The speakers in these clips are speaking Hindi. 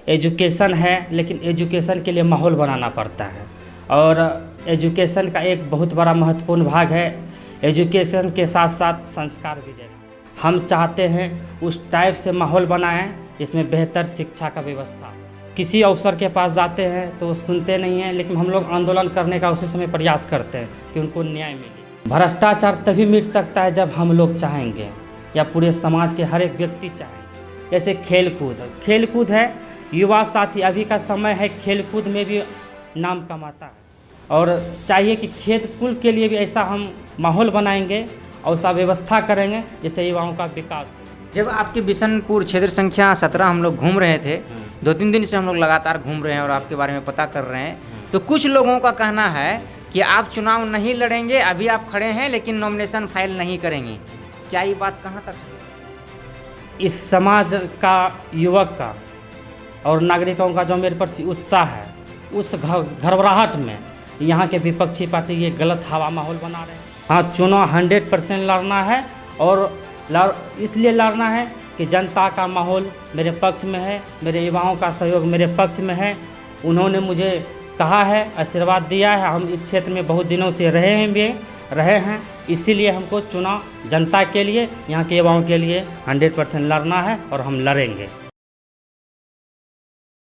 एजुकेशन है, लेकिन एजुकेशन के लिए माहौल बनाना पड़ता है। और एजुकेशन का एक बहुत बड़ा महत्वपूर्ण भाग है एजुकेशन के साथ साथ संस्कार भी देना। हम चाहते हैं उस टाइप से माहौल बनाएं इसमें बेहतर शिक्षा का व्यवस्था हो। किसी अफसर के पास जाते हैं तो वो सुनते नहीं हैं, लेकिन हम लोग आंदोलन करने का उसी समय प्रयास करते हैं कि उनको न्याय मिले। भ्रष्टाचार तभी मिट सकता है जब हम लोग चाहेंगे या पूरे समाज के हर एक व्यक्ति चाहेंगे। जैसे खेलकूद है, युवा साथी अभी का समय है, खेलकूद में भी नाम कमाता है। और चाहिए कि खेत कुल के लिए भी ऐसा हम माहौल बनाएंगे और ऐसा व्यवस्था करेंगे जिससे युवाओं का विकास हो। जब आपके बिशनपुर क्षेत्र संख्या 17 हम लोग घूम रहे थे, 2-3 दिन से हम लोग लगातार घूम रहे हैं और आपके बारे में पता कर रहे हैं, तो कुछ लोगों का कहना है कि आप चुनाव नहीं लड़ेंगे, अभी आप खड़े हैं लेकिन नॉमिनेशन फाइल नहीं करेंगे। क्या ये बात कहाँ तक है? इस समाज का, युवक का और नागरिकों का जो मेरे प्रति उत्साह है, उस घबराहट में यहाँ के विपक्षी पार्टी ये गलत हवा माहौल बना रहे हैं। हाँ, चुनाव 100% लड़ना है और इसलिए लड़ना है कि जनता का माहौल मेरे पक्ष में है, मेरे युवाओं का सहयोग मेरे पक्ष में है। उन्होंने मुझे कहा है, आशीर्वाद दिया है। हम इस क्षेत्र में बहुत दिनों से रहे हैं, इसीलिए हमको चुनाव जनता के लिए, यहाँ के युवाओं के लिए 100% लड़ना है और हम लड़ेंगे।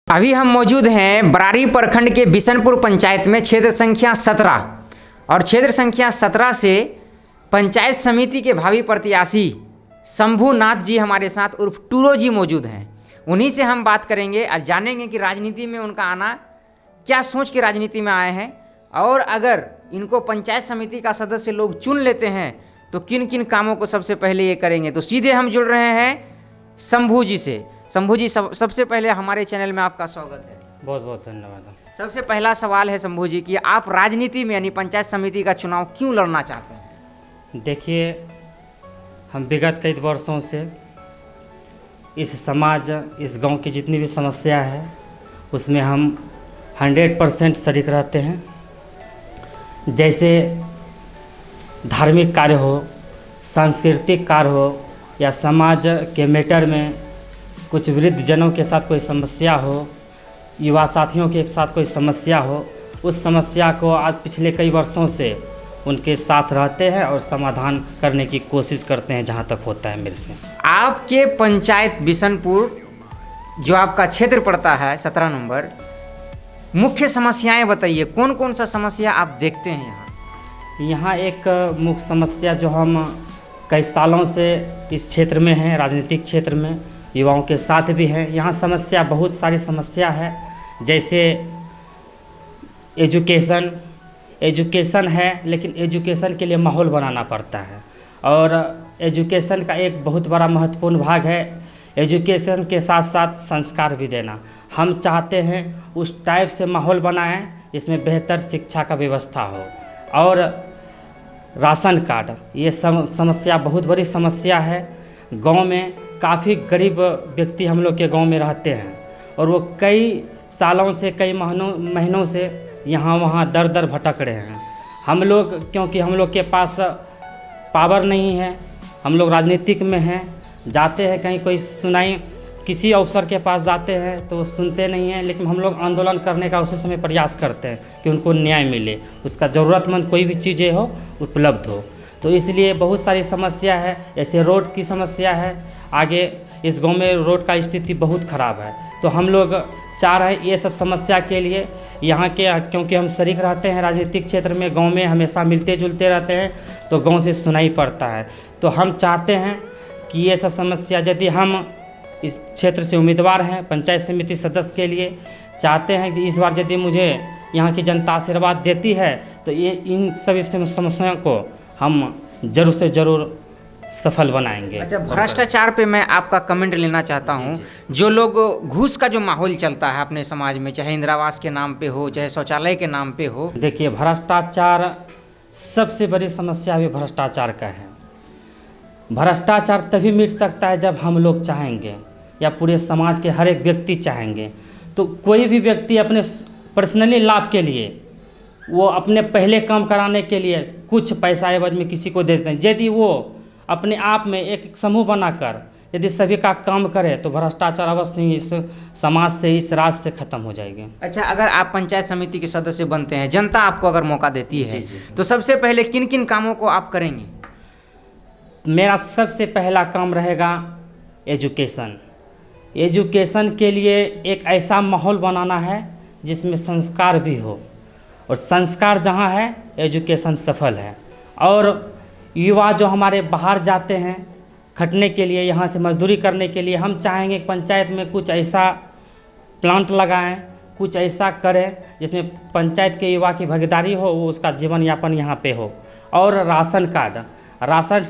अभी हम मौजूद हैं बरारी प्रखंड के बिशनपुर पंचायत में, क्षेत्र संख्या 17, और क्षेत्र संख्या 17 से पंचायत समिति के भावी प्रत्याशी शंभूनाथ जी हमारे साथ उर्फ टूरो जी मौजूद हैं। उन्हीं से हम बात करेंगे और जानेंगे कि राजनीति में उनका आना, क्या सोच के राजनीति में आए हैं, और अगर इनको पंचायत समिति का सदस्य लोग चुन लेते हैं तो किन किन कामों को सबसे पहले ये करेंगे। तो सीधे हम जुड़ रहे हैं शंभू जी से। शंभू जी, सबसे पहले हमारे चैनल में आपका स्वागत है। बहुत बहुत धन्यवाद। सबसे पहला सवाल है शंभू जी कि आप राजनीति में यानी पंचायत समिति का चुनाव क्यों लड़ना चाहते हैं? देखिए, हम विगत कई वर्षों से इस समाज, इस गांव की जितनी भी समस्या है उसमें हम 100% शरीक रहते हैं। जैसे धार्मिक कार्य हो, सांस्कृतिक कार्य हो, या समाज के मैटर में कुछ वृद्ध जनों के साथ कोई समस्या हो, युवा साथियों के साथ कोई समस्या हो, उस समस्या को आज पिछले कई वर्षों से उनके साथ रहते हैं और समाधान करने की कोशिश करते हैं जहाँ तक होता है मेरे से। आपके पंचायत बिशनपुर जो आपका क्षेत्र पड़ता है 17 नंबर, मुख्य समस्याएं बताइए, कौन कौन सा समस्या आप देखते हैं यहाँ? यहाँ एक मुख्य समस्या जो हम कई सालों से इस क्षेत्र में हैं, राजनीतिक क्षेत्र में युवाओं के साथ भी हैं, यहाँ समस्या, बहुत सारी समस्या है। जैसे एजुकेशन है, लेकिन एजुकेशन के लिए माहौल बनाना पड़ता है। और एजुकेशन का एक बहुत बड़ा महत्वपूर्ण भाग है एजुकेशन के साथ साथ संस्कार भी देना। हम चाहते हैं उस टाइप से माहौल बनाएं इसमें बेहतर शिक्षा का व्यवस्था हो। और राशन कार्ड, ये समस्या बहुत बड़ी समस्या है। गांव में काफ़ी गरीब व्यक्ति हम लोग के गांव में रहते हैं और वो कई सालों से, कई महीनों से यहाँ वहाँ दर दर भटक रहे हैं। हम लोग, क्योंकि हम लोग के पास पावर नहीं है, हम लोग राजनीतिक में हैं, जाते हैं कहीं कोई सुनाई, किसी अफसर के पास जाते हैं तो वो सुनते नहीं हैं, लेकिन हम लोग आंदोलन करने का उसी समय प्रयास करते हैं कि उनको न्याय मिले, उसका ज़रूरतमंद कोई भी चीज़ें हो उपलब्ध हो। तो इसलिए बहुत सारी समस्या है। ऐसे रोड की समस्या है, आगे इस गांव में रोड का स्थिति बहुत ख़राब है। तो हम लोग चाह रहे हैं ये सब समस्या के लिए यहाँ के, क्योंकि हम शरीक रहते हैं राजनीतिक क्षेत्र में, गांव में हमेशा मिलते जुलते रहते हैं, तो गांव से सुनाई पड़ता है। तो हम चाहते हैं कि ये सब समस्या, यदि हम इस क्षेत्र से उम्मीदवार हैं पंचायत समिति सदस्य के लिए, चाहते हैं कि इस बार यदि मुझे यहाँ की जनता आशीर्वाद देती है तो ये इन सभी समस्याओं को हम ज़रूर से ज़रूर सफल बनाएंगे। अच्छा, भ्रष्टाचार पे मैं आपका कमेंट लेना चाहता हूँ। जो लोग घूस का जो माहौल चलता है अपने समाज में, चाहे इंदिरा आवास के नाम पे हो, चाहे शौचालय के नाम पे हो, देखिए, भ्रष्टाचार, सबसे बड़ी समस्या भी भ्रष्टाचार का है। भ्रष्टाचार तभी मिट सकता है जब हम लोग चाहेंगे या पूरे समाज के हर एक व्यक्ति चाहेंगे। तो कोई भी व्यक्ति अपने पर्सनली लाभ के लिए, वो अपने पहले काम कराने के लिए कुछ पैसा एवज में किसी को देते हैं। यदि वो अपने आप में एक समूह बनाकर यदि सभी का काम करे तो भ्रष्टाचार अवश्य ही इस समाज से, इस राज्य से खत्म हो जाएगी। अच्छा, अगर आप पंचायत समिति के सदस्य बनते हैं, जनता आपको अगर मौका देती है, जी। तो सबसे पहले किन किन कामों को आप करेंगे? मेरा सबसे पहला काम रहेगा एजुकेशन। एजुकेशन के लिए एक ऐसा माहौल बनाना है जिसमें संस्कार भी हो, और संस्कार जहाँ है एजुकेशन सफल है। और युवा जो हमारे बाहर जाते हैं खटने के लिए, यहाँ से मजदूरी करने के लिए, हम चाहेंगे कि पंचायत में कुछ ऐसा प्लांट लगाएं, कुछ ऐसा करें जिसमें पंचायत के युवा की भागीदारी हो, वो उसका जीवन यापन यहाँ पे हो। और राशन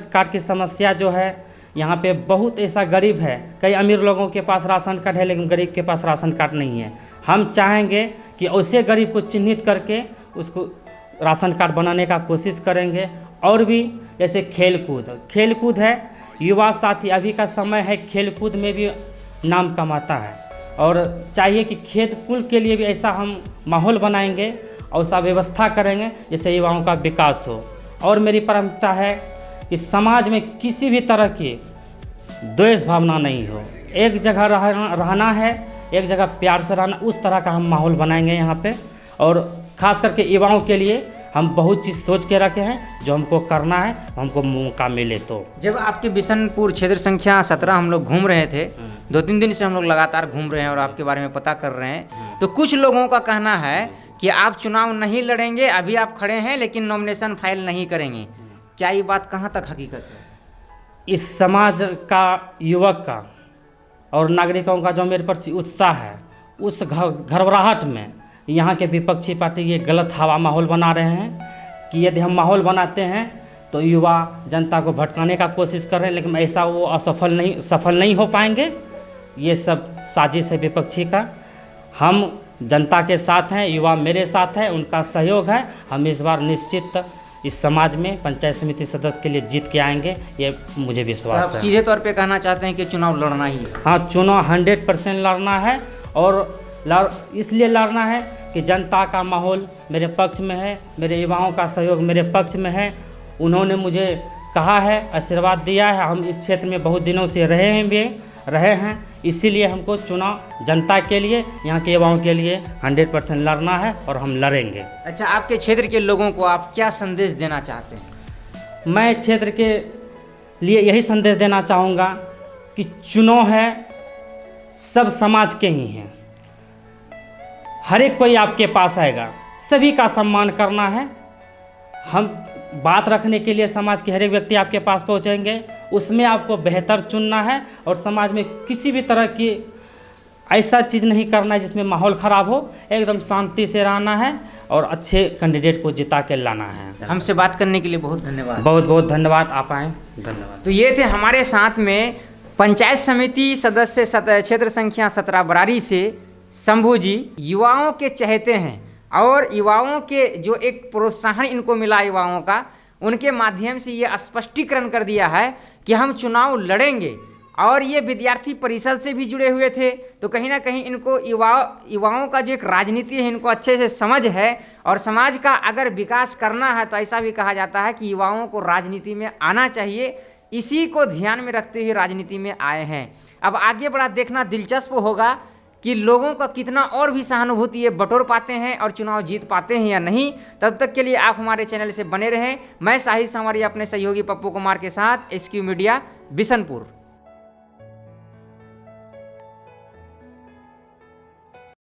कार्ड की समस्या जो है यहाँ पे बहुत ऐसा गरीब है, कई अमीर लोगों के पास राशन कार्ड है लेकिन गरीब के पास राशन कार्ड नहीं है। हम चाहेंगे कि उसे गरीब को चिन्हित करके उसको राशन कार्ड बनाने का कोशिश करेंगे। और भी जैसे खेलकूद है, युवा साथी अभी का समय है, खेलकूद में भी नाम कमाता है, और चाहिए कि खेत कुल के लिए भी ऐसा हम माहौल बनाएंगे और ऐसा व्यवस्था करेंगे जिससे युवाओं का विकास हो। और मेरी प्राथमिकता है कि समाज में किसी भी तरह की द्वेष भावना नहीं हो, एक जगह रहना है, एक जगह प्यार से रहना, उस तरह का हम माहौल बनाएंगे यहाँ पे। और ख़ास करके युवाओं के लिए हम बहुत चीज़ सोच के रखे हैं जो हमको करना है, हमको मौका मिले तो। जब आपके बिशनपुर क्षेत्र संख्या 17 हम लोग घूम रहे थे, 2-3 दिन से हम लोग लगातार घूम रहे हैं और आपके बारे में पता कर रहे हैं, तो कुछ लोगों का कहना है कि आप चुनाव नहीं लड़ेंगे, अभी आप खड़े हैं लेकिन नॉमिनेशन फाइल नहीं करेंगे। क्या ये बात कहाँ तक हकीकत है? इस समाज का, युवक का और नागरिकों का जो मेरे प्रति उत्साह है, उस घबराहट में यहाँ के विपक्षी पार्टी ये गलत हवा माहौल बना रहे हैं कि यदि हम माहौल बनाते हैं तो युवा जनता को भटकाने का कोशिश कर रहे हैं, लेकिन ऐसा वो सफल नहीं हो पाएंगे। ये सब साजिश है विपक्षी का। हम जनता के साथ हैं, युवा मेरे साथ है, उनका सहयोग है। हम इस बार निश्चित इस समाज में पंचायत समिति सदस्य के लिए जीत के आएंगे, ये मुझे विश्वास आप है। सीधे तौर पे कहना चाहते हैं कि चुनाव लड़ना ही है? हाँ, चुनाव 100% लड़ना है, और इसलिए लड़ना है कि जनता का माहौल मेरे पक्ष में है, मेरे युवाओं का सहयोग मेरे पक्ष में है। उन्होंने मुझे कहा है, आशीर्वाद दिया है। हम इस क्षेत्र में बहुत दिनों से रहे हैं, इसीलिए हमको चुनाव जनता के लिए, यहाँ के युवाओं के लिए 100% लड़ना है, और हम लड़ेंगे। अच्छा, आपके क्षेत्र के लोगों को आप क्या संदेश देना चाहते हैं? मैं क्षेत्र के लिए यही संदेश देना चाहूँगा कि चुनाव है सब समाज के ही हैं, हर एक कोई आपके पास आएगा, सभी का सम्मान करना है। हम बात रखने के लिए समाज के हर एक व्यक्ति आपके पास पहुंचेंगे, उसमें आपको बेहतर चुनना है, और समाज में किसी भी तरह की ऐसा चीज़ नहीं करना है जिसमें माहौल ख़राब हो। एकदम शांति से रहना है और अच्छे कैंडिडेट को जिता के लाना है। हमसे बात करने के लिए बहुत धन्यवाद। बहुत बहुत धन्यवाद, आप आएँ, धन्यवाद। तो ये थे हमारे साथ में पंचायत समिति सदस्य क्षेत्र संख्या 17 बरारी से शंभू जी। युवाओं के चहेते हैं, और युवाओं के जो एक प्रोत्साहन इनको मिला युवाओं का, उनके माध्यम से ये स्पष्टीकरण कर दिया है कि हम चुनाव लड़ेंगे। और ये विद्यार्थी परिषद से भी जुड़े हुए थे, तो कहीं ना कहीं इनको युवाओं का जो एक राजनीति है इनको अच्छे से समझ है। और समाज का अगर विकास करना है तो ऐसा भी कहा जाता है कि युवाओं को राजनीति में आना चाहिए। इसी को ध्यान में रखते हुए राजनीति में आए हैं। अब आगे बढ़ा देखना दिलचस्प होगा कि लोगों का कितना और भी सहानुभूति ये बटोर पाते हैं और चुनाव जीत पाते हैं या नहीं। तब तक के लिए आप हमारे चैनल से बने रहें। मैं साहिल संवरिया अपने सहयोगी पप्पू कुमार के साथ SQ मीडिया बिशनपुर।